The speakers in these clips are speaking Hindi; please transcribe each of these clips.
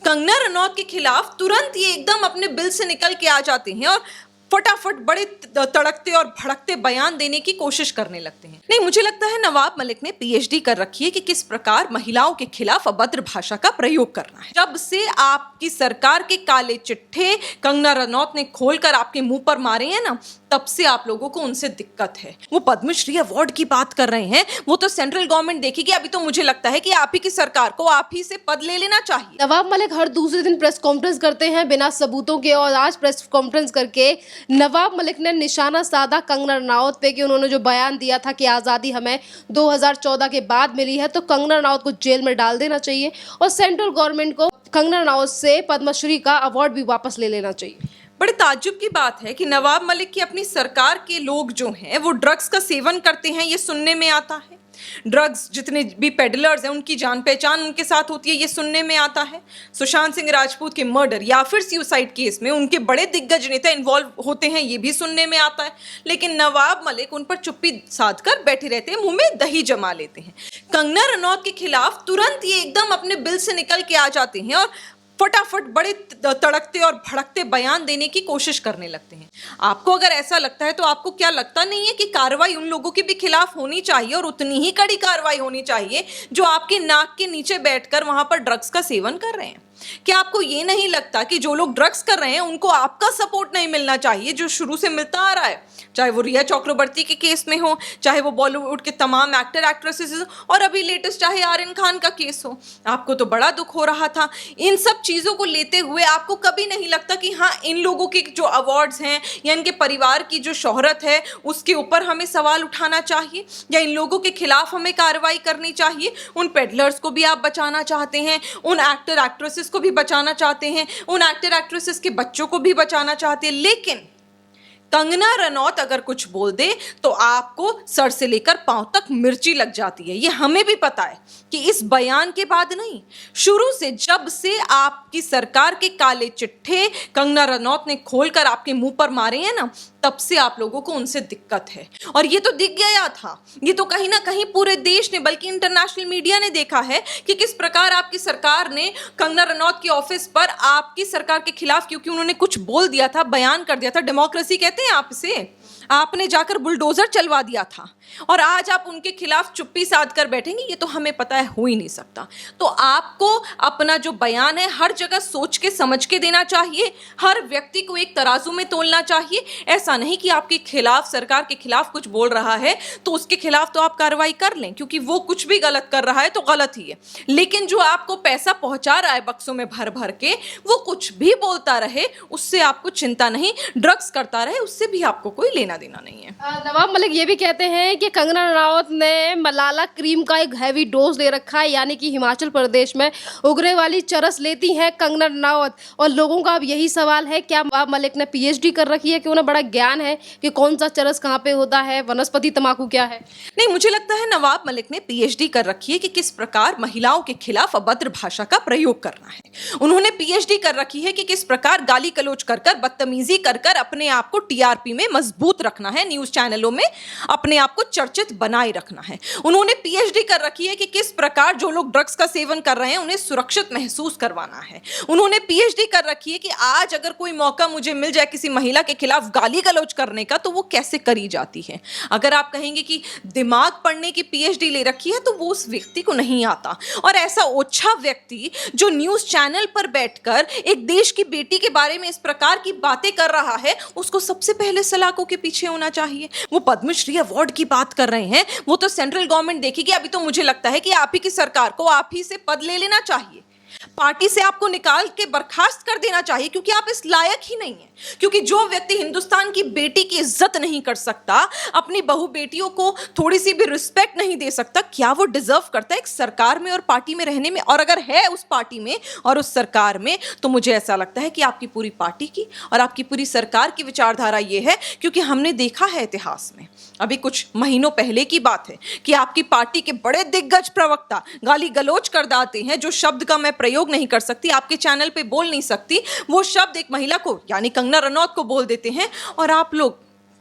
कंगना रनौत के खिलाफ तुरंत ये एकदम अपने बिल से निकल के आ जाते हैं और फटाफट बड़े तड़कते और भड़कते बयान देने की कोशिश करने लगते हैं। नहीं, मुझे लगता है नवाब मलिक ने पीएचडी कर रखी है कि किस प्रकार महिलाओं के खिलाफ अभद्र भाषा का प्रयोग करना है। जब से आपकी सरकार के काले चिट्ठे कंगना रनौत ने खोलकर आपके मुंह पर मारे हैं ना, तब से आप लोगों को उनसे दिक्कत है। वो पद्मश्री अवार्ड की बात कर रहे हैं, वो तो सेंट्रल गवर्नमेंट देखेगी। अभी तो मुझे लगता है कि आप ही की सरकार को आप ही से पद ले लेना चाहिए। नवाब मलिक हर दूसरे दिन प्रेस कॉन्फ्रेंस करते हैं बिना सबूतों के, और आज प्रेस कॉन्फ्रेंस करके नवाब मलिक ने निशाना साधा कंगना रनौत पे कि उन्होंने जो बयान दिया था कि आज़ादी हमें 2014 के बाद मिली है, तो कंगना रनौत को जेल में डाल देना चाहिए और सेंट्रल गवर्नमेंट को कंगना रनौत से पद्मश्री का अवार्ड भी वापस ले लेना चाहिए। बड़े ताज्जुब की बात है कि नवाब मलिक की अपनी सरकार के लोग जो हैं वो ड्रग्स का सेवन करते हैं, ये सुनने में आता है। ड्रग्स जितने भी पेडलर्स हैं उनकी जान पहचान उनके साथ होती है, ये सुनने में आता है। सुशांत सिंह राजपूत के मर्डर या फिर सुसाइड केस में उनके बड़े दिग्गज नेता इन्वॉल्व होते हैं, ये भी सुनने में आता है। लेकिन नवाब मलिक उन पर चुप्पी साध कर बैठे रहते हैं, मुंह में दही जमा लेते हैं। कंगना रनौत के खिलाफ तुरंत ये एकदम अपने बिल से निकल के आ जाते हैं और फटाफट बड़े तड़कते और भड़कते बयान देने की कोशिश करने लगते हैं। आपको अगर ऐसा लगता है तो आपको क्या लगता नहीं है कि कार्रवाई उन लोगों के भी खिलाफ होनी चाहिए और उतनी ही कड़ी कार्रवाई होनी चाहिए जो आपके नाक के नीचे बैठकर वहां पर ड्रग्स का सेवन कर रहे हैं? क्या आपको ये नहीं लगता कि जो लोग ड्रग्स कर रहे हैं उनको आपका सपोर्ट नहीं मिलना चाहिए जो शुरू से मिलता आ रहा है? चाहे वो रिया चक्रवर्ती के केस में हो, चाहे वो बॉलीवुड के तमाम एक्टर एक्ट्रेसेस और अभी लेटेस्ट चाहे आर्यन खान का केस हो। आपको तो बड़ा दुख हो रहा था। इन सब चीज़ों को लेते हुए आपको कभी नहीं लगता कि हाँ, इन लोगों के जो अवार्ड्स हैं या इनके परिवार की जो शोहरत है उसके ऊपर हमें सवाल उठाना चाहिए या इन लोगों के खिलाफ हमें कार्रवाई करनी चाहिए? उन पेडलर्स को भी आप बचाना चाहते हैं, उन एक्टर एक्ट्रेसेस को भी बचाना चाहते हैं, उन एक्टर एक्ट्रेसेस के बच्चों को भी बचाना चाहते हैं, लेकिन कंगना रनौत अगर कुछ बोल दे तो आपको सर से लेकर पांव तक मिर्ची लग जाती है। ये हमें भी पता है कि इस बयान के बाद नहीं, शुरू से जब से आपकी सरकार के काले चिट्ठे कंगना रनौत ने खोलकर आपके मुंह पर मारे हैं ना, तब से आप लोगों को उनसे दिक्कत है। और ये तो दिख गया था, ये तो कहीं ना कहीं पूरे देश ने बल्कि इंटरनेशनल मीडिया ने देखा है कि किस प्रकार आपकी सरकार ने कंगना रनौत के ऑफिस पर आपकी सरकार के खिलाफ, क्योंकि उन्होंने कुछ बोल दिया था, बयान कर दिया था, डेमोक्रेसी कहते हैं आप इसे, आपने जाकर बुलडोजर चलवा दिया था और आज आप उनके खिलाफ चुप्पी साध कर बैठेंगे? ये तो हमें पता है हो ही नहीं सकता। तो आपको अपना जो बयान है हर जगह सोच के समझ के देना चाहिए, हर व्यक्ति को एक तराजू में तोलना चाहिए। ऐसा नहीं कि आपके खिलाफ, सरकार के खिलाफ कुछ बोल रहा है तो उसके खिलाफ तो आप कार्रवाई कर लें, क्योंकि वो कुछ भी गलत कर रहा है तो गलत ही है। लेकिन जो आपको पैसा पहुंचा रहा है बक्सों में भर भर के, वो कुछ भी बोलता रहे, उससे आपको चिंता नहीं। ड्रग्स करता रहे, उससे भी आपको कोई लेना देना नहीं है। नवाब मलिक ये भी कहते हैं कि कंगना रनौत ने मलाला क्रीम का एक हैवी डोज ले रखा है, यानी कि हिमाचल प्रदेश में उगरे वाली चरस लेती हैं कंगना रनौत। और लोगों का अब यही सवाल है, क्या नवाब मलिक ने पीएचडी कर रखी है कि उन्हें बड़ा ज्ञान है कि कौन सा चरस कहाँ पे होता है, वनस्पति तंबाकू क्या है? नहीं, मुझे लगता है नवाब मलिक ने पीएचडी कर रखी है कि किस प्रकार महिलाओं के खिलाफ अभद्र भाषा का प्रयोग करना है। उन्होंने पीएचडी कर रखी है कि किस प्रकार गाली गलौज कर कर, बदतमीजी कर कर अपने आप को टीआरपी में मजबूत रखना है, न्यूज चैनलों में अपने आप को चर्चित बनाए रखना है। उन्होंने पीएचडी कर रखी है कि किस प्रकार जो लोग ड्रग्स का सेवन कर रहे हैं उन्हें सुरक्षित महसूस करवाना है। उन्होंने पीएचडी कर रखी है कि आज अगर कोई मौका मुझे मिल जाए किसी महिला के खिलाफ गाली गलौज करने का तो वो कैसे करी जाती है। अगर आप कहेंगे कि दिमाग पढ़ने की पीएचडी ले रखी है तो वो उस व्यक्ति को नहीं आता। और ऐसा ओछा व्यक्ति जो न्यूज चैनल पर बैठकर एक देश की बेटी के बारे में इस प्रकार की बातें कर रहा है, उसको सबसे पहले सलाखों के पीछे होना चाहिए। वो पद्मश्री अवार्ड की बात कर रहे हैं, वो तो सेंट्रल गवर्नमेंट देखेगी। अभी तो मुझे लगता है कि आप ही की सरकार को आप ही से पद ले लेना चाहिए, पार्टी से आपको निकाल के बर्खास्त कर देना चाहिए, क्योंकि आप इस लायक ही नहीं हैं। क्योंकि जो व्यक्ति हिंदुस्तान की बेटी की इज्जत नहीं कर सकता, अपनी बहू बेटियों को थोड़ी सी भी रिस्पेक्ट नहीं दे सकता, क्या वो डिजर्व करता है एक सरकार में और पार्टी में रहने में? और अगर है उस पार्टी में और उस सरकार में, तो मुझे ऐसा लगता है कि आपकी पूरी पार्टी की और आपकी पूरी सरकार की विचारधारा ये है, क्योंकि हमने देखा है इतिहास में, अभी कुछ महीनों पहले की बात है कि आपकी पार्टी के बड़े दिग्गज प्रवक्ता गाली गलौज कर दाते हैं, जो शब्द का मैं प्रयोग नहीं कर सकती, आपके चैनल पे बोल नहीं सकती, वो शब्द एक महिला को यानी कंगना रनौत को बोल देते हैं और आप लोग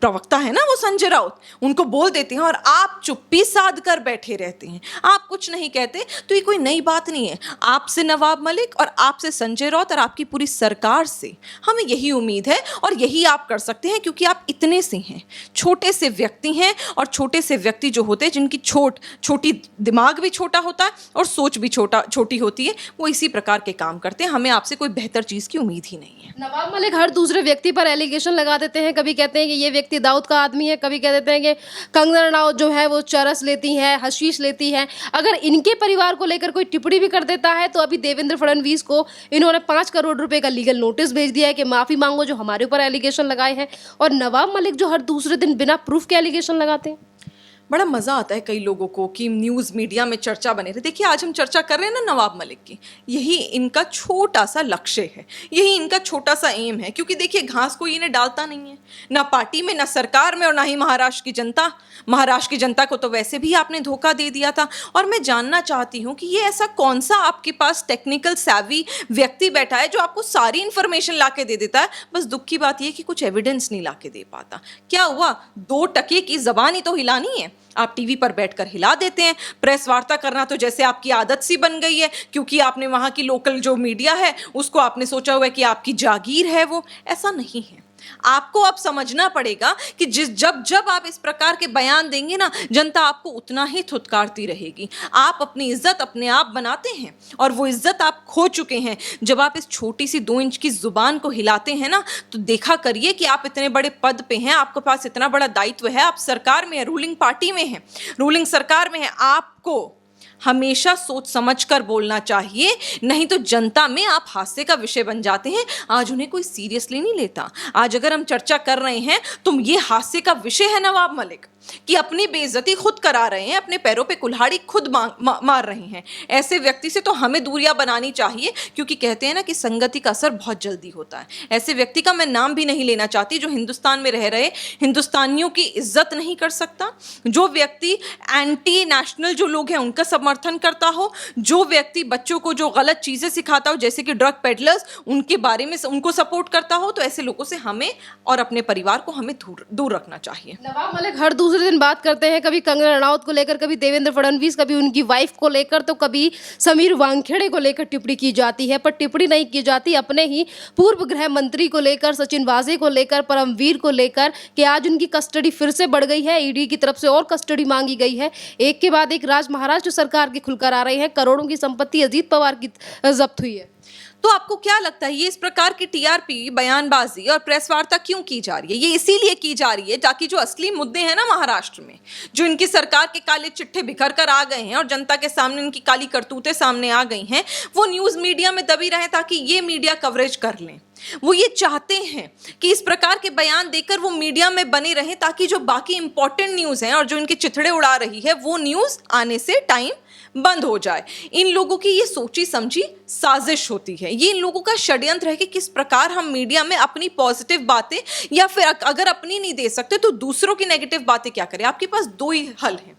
प्रवक्ता है ना वो संजय राउत, उनको बोल देते हैं और आप चुप्पी साध कर बैठे रहते हैं, आप कुछ नहीं कहते। तो ये कोई नई बात नहीं है। आपसे नवाब मलिक और आपसे संजय राउत और आपकी पूरी सरकार से हमें यही उम्मीद है और यही आप कर सकते हैं, क्योंकि आप इतने से हैं, छोटे से व्यक्ति हैं। और छोटे से व्यक्ति जो होते हैं, जिनकी छोटी दिमाग भी छोटा होता है और सोच भी छोटी होती है, वो इसी प्रकार के काम करते हैं। हमें आपसे कोई बेहतर चीज़ की उम्मीद ही नहीं है। नवाब मलिक हर दूसरे व्यक्ति पर एलिगेशन लगा देते हैं। कभी कहते हैं कि ये व्यक्ति दाऊद का आदमी है, कभी कह देते हैं कि कंगना रनौत जो है वो चरस लेती हैं, हशीश लेती हैं। अगर इनके परिवार को लेकर कोई टिप्पणी भी कर देता है तो अभी देवेंद्र फडणवीस को इन्होंने 5 करोड़ रुपए का लीगल नोटिस भेज दिया है कि माफी मांगो जो हमारे ऊपर एलिगेशन लगाए हैं। और नवाब मलिक जो हर दूसरे दिन बिना प्रूफ के एलिगेशन लगाते हैं। बड़ा मज़ा आता है कई लोगों को कि न्यूज़ मीडिया में चर्चा बने रहे। देखिए, आज हम चर्चा कर रहे हैं ना नवाब मलिक की, यही इनका छोटा सा लक्ष्य है, यही इनका छोटा सा एम है। क्योंकि देखिए, घास कोई इन्हें डालता नहीं है, ना पार्टी में, ना सरकार में, और ना ही महाराष्ट्र की जनता। महाराष्ट्र की जनता को तो वैसे भी आपने धोखा दे दिया था। और मैं जानना चाहती हूँ कि ये ऐसा कौन सा आपके पास टेक्निकल सैवी व्यक्ति बैठा है जो आपको सारी इन्फॉर्मेशन ला के दे देता है, बस दुख की बात यह कि कुछ एविडेंस नहीं ला के दे पाता। क्या हुआ, 2 टके की जबान ही तो हिलानी है, आप टीवी पर बैठकर हिला देते हैं। प्रेस वार्ता करना तो जैसे आपकी आदत सी बन गई है, क्योंकि आपने वहाँ की लोकल जो मीडिया है उसको आपने सोचा हुआ है कि आपकी जागीर है वो। ऐसा नहीं है। आपको अब समझना पड़ेगा कि जब आप इस प्रकार के बयान देंगे ना, जनता आपको उतना ही थुतकारती रहेगी। आप अपनी इज्जत अपने आप बनाते हैं और वो इज्जत आप खो चुके हैं। जब आप इस छोटी सी 2 इंच की जुबान को हिलाते हैं ना, तो देखा करिए कि आप इतने बड़े पद पे हैं, आपके पास इतना बड़ा दायित्व है, आप सरकार में है, रूलिंग पार्टी में है, रूलिंग सरकार में है। आपको हमेशा सोच समझकर बोलना चाहिए, नहीं तो जनता में आप हास्य का विषय बन जाते हैं। आज उन्हें कोई सीरियसली नहीं लेता। आज अगर हम चर्चा कर रहे हैं तो ये हास्य का विषय है नवाब मलिक, कि अपनी बेइज्जती खुद करा रहे हैं, अपने पैरों पे कुल्हाड़ी खुद मार रहे हैं। ऐसे व्यक्ति से तो हमें दूरियां बनानी चाहिए, क्योंकि कहते हैं ना कि संगति का असर बहुत जल्दी होता है। ऐसे व्यक्ति का मैं नाम भी नहीं लेना चाहती जो हिंदुस्तान में रह रहे हिंदुस्तानियों की इज्जत नहीं कर सकता, जो व्यक्ति एंटी नेशनल जो लोग हैं उनका समर्थन करता हो, जो व्यक्ति बच्चों को जो गलत चीजें सिखाता हो, जैसे कि ड्रग पेडलर्स, उनके बारे में उनको सपोर्ट करता हो। तो ऐसे लोगों से हमें और अपने परिवार को हमें दूर रखना चाहिए। नवाब मलिक हर दूसरे दिन बात करते हैं, कभी कंगना रनौत को लेकर, कभी देवेंद्र फडणवीस, कभी उनकी वाइफ को लेकर, तो कभी समीर वानखेड़े को लेकर टिप्पणी की जाती है। पर टिप्पणी नहीं की जाती अपने ही पूर्व गृह मंत्री को लेकर, सचिन वाजे को लेकर, परमवीर को लेकर, कि आज उनकी कस्टडी फिर से बढ़ गई है, ईडी की तरफ से और कस्टडी मांगी गई है। एक के बाद एक राज महाराष्ट्र सरकार के खुलकर आ रहे हैं। करोड़ों की संपत्ति अजीत पवार की जब्त हुई है। तो आपको क्या लगता है ये इस प्रकार की टीआरपी, बयानबाजी और प्रेस वार्ता क्यों की जा रही है? ये इसीलिए की जा रही है ताकि जो असली मुद्दे हैं ना महाराष्ट्र में, जो इनकी सरकार के काले चिट्ठे बिखर कर आ गए हैं और जनता के सामने इनकी काली करतूतें सामने आ गई हैं, वो न्यूज़ मीडिया में दबी रहे ताकि ये मीडिया कवरेज कर लें। वो ये चाहते हैं कि इस प्रकार के बयान देकर वो मीडिया में बने रहें, ताकि जो बाकी इंपॉर्टेंट न्यूज़ हैं और जो इनके चिथड़े उड़ा रही है वो न्यूज़ आने से टाइम बंद हो जाए। इन लोगों की ये सोची समझी साजिश होती है, ये इन लोगों का षड्यंत्र है कि किस प्रकार हम मीडिया में अपनी पॉजिटिव बातें, या फिर अगर अपनी नहीं दे सकते तो दूसरों की नेगेटिव बातें क्या करें। आपके पास 2 ही हल हैं।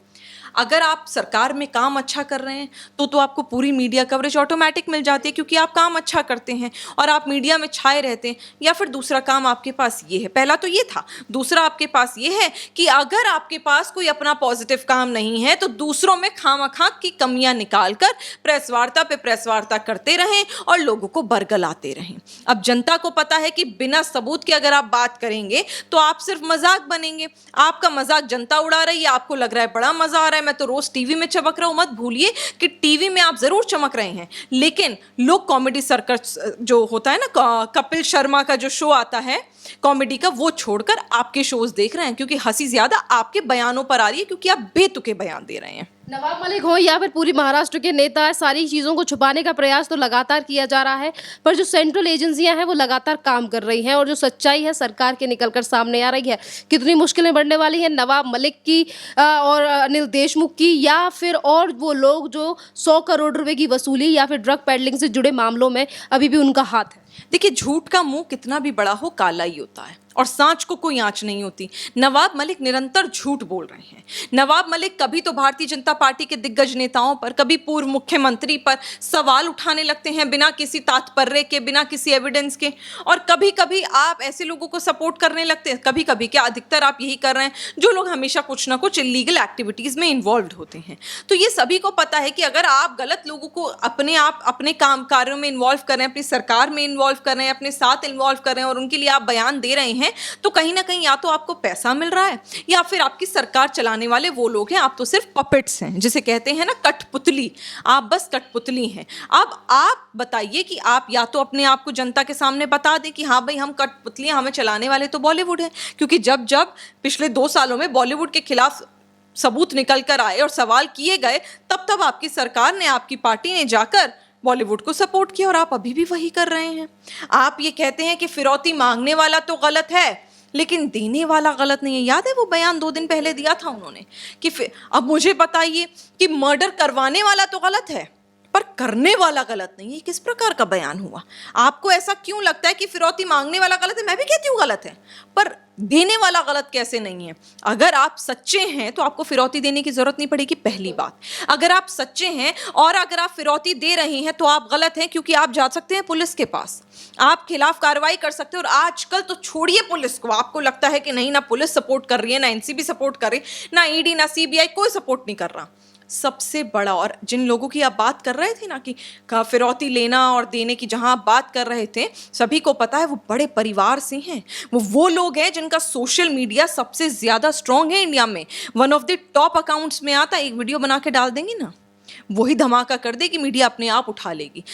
अगर आप सरकार में काम अच्छा कर रहे हैं तो आपको पूरी मीडिया कवरेज ऑटोमेटिक मिल जाती है, क्योंकि आप काम अच्छा करते हैं और आप मीडिया में छाए रहते हैं। या फिर दूसरा काम आपके पास ये है, पहला तो ये था, दूसरा आपके पास ये है कि अगर आपके पास कोई अपना पॉजिटिव काम नहीं है तो दूसरों में खामखा की कमियां निकालकर प्रेस वार्ता पे प्रेस वार्ता करते रहें और लोगों को बरगलाते रहें। अब जनता को पता है कि बिना सबूत के अगर आप बात करेंगे तो आप सिर्फ मजाक बनेंगे। आपका मजाक जनता उड़ा रही है, आपको लग रहा है बड़ा मजा आ रहा है, मैं तो रोज टीवी में चमक रहा हूं। मत भूलिए कि टीवी में आप जरूर चमक रहे हैं, लेकिन लोग कॉमेडी सर्कस जो होता है ना, कपिल शर्मा का जो शो आता है कॉमेडी का, वो छोड़कर आपके शोज देख रहे हैं, क्योंकि हंसी ज्यादा आपके बयानों पर आ रही है, क्योंकि आप बेतुके बयान दे रहे हैं। नवाब मलिक हो या फिर पूरी महाराष्ट्र के नेता, सारी चीज़ों को छुपाने का प्रयास तो लगातार किया जा रहा है, पर जो सेंट्रल एजेंसियां हैं वो लगातार काम कर रही हैं और जो सच्चाई है सरकार के निकलकर सामने आ रही है। कितनी मुश्किलें बढ़ने वाली हैं नवाब मलिक की और अनिल देशमुख की, या फिर और वो लोग जो 100 करोड़ रुपए की वसूली या फिर ड्रग पेडलिंग से जुड़े मामलों में अभी भी उनका हाथ है। देखिए, झूठ का मुंह कितना भी बड़ा हो काला ही होता है और सांच को कोई आंच नहीं होती। नवाब मलिक निरंतर झूठ बोल रहे हैं। नवाब मलिक कभी तो भारतीय जनता पार्टी के दिग्गज नेताओं पर, कभी पूर्व मुख्यमंत्री पर सवाल उठाने लगते हैं बिना किसी तात्पर्य के, बिना किसी एविडेंस के, और कभी कभी आप ऐसे लोगों को सपोर्ट करने लगते हैं। कभी कभी क्या, अधिकतर आप यही कर रहे हैं जो लोग हमेशा कुछ ना कुछ इलीगल एक्टिविटीज में इन्वॉल्व होते हैं। तो ये सभी को पता है कि अगर आप गलत लोगों को अपने काम कार्यों में इन्वॉल्व कर रहे हैं, अपनी सरकार में इन्वॉल्व कर रहे हैं, अपने साथ इन्वॉल्व कर रहे हैं और उनके लिए आप बयान दे रहे हैं, तो कहीं ना कहीं या तो आपको पैसा मिल रहा है या फिर आपकी सरकार चलाने वाले वो लोग हैं, आप तो सिर्फ पपेट्स हैं, जिसे कहते हैं ना कठपुतली। आप बस कठपुतली हैं। अब आप बताइए कि आप या तो अपने आप को जनता के सामने बता दें कि हाँ भाई हम कठपुतली हैं, हमें चलाने वाले तो बॉलीवुड है, क्योंकि जब जब पिछले 2 सालों में बॉलीवुड के खिलाफ सबूत निकल कर आए और सवाल किए गए, तब तब आपकी सरकार ने, आपकी पार्टी ने जाकर बॉलीवुड को सपोर्ट किया और आप अभी भी वही कर रहे हैं। आप ये कहते हैं कि फिरौती मांगने वाला तो गलत है लेकिन देने वाला गलत नहीं है। याद है वो बयान 2 दिन पहले दिया था उन्होंने कि अब मुझे बताइए कि मर्डर करवाने वाला तो गलत है पर करने वाला गलत नहीं है। किस प्रकार का बयान हुआ? आपको ऐसा क्यों लगता है कि फिरौती मांगने वाला गलत है? मैं भी कहती हूँ गलत है, पर देने वाला गलत कैसे नहीं है? अगर आप सच्चे हैं तो आपको फिरौती देने की जरूरत नहीं पड़ेगी, पहली बात। अगर आप सच्चे हैं और अगर आप फिरौती दे रहे हैं तो आप गलत हैं, क्योंकि आप जा सकते हैं पुलिस के पास, आप खिलाफ कार्रवाई कर सकते हैं। और आजकल तो छोड़िए पुलिस को, आपको लगता है कि नहीं, ना पुलिस सपोर्ट कर रही है, ना एनसीबी सपोर्ट कर रही, ना ईडी, ना सीबीआई, कोई सपोर्ट नहीं कर रहा। सबसे बड़ा, और जिन लोगों की आप बात कर रहे थे ना कि फिरौती लेना और देने की जहां आप बात कर रहे थे, सभी को पता है वो बड़े परिवार से हैं। वो लोग हैं जिनका सोशल मीडिया सबसे ज्यादा स्ट्रांग है इंडिया में, one of the top accounts में आता है। एक वीडियो बना के डाल देंगे ना, वही धमाका कर देगी, मीडिया अपने आप उठा लेगी।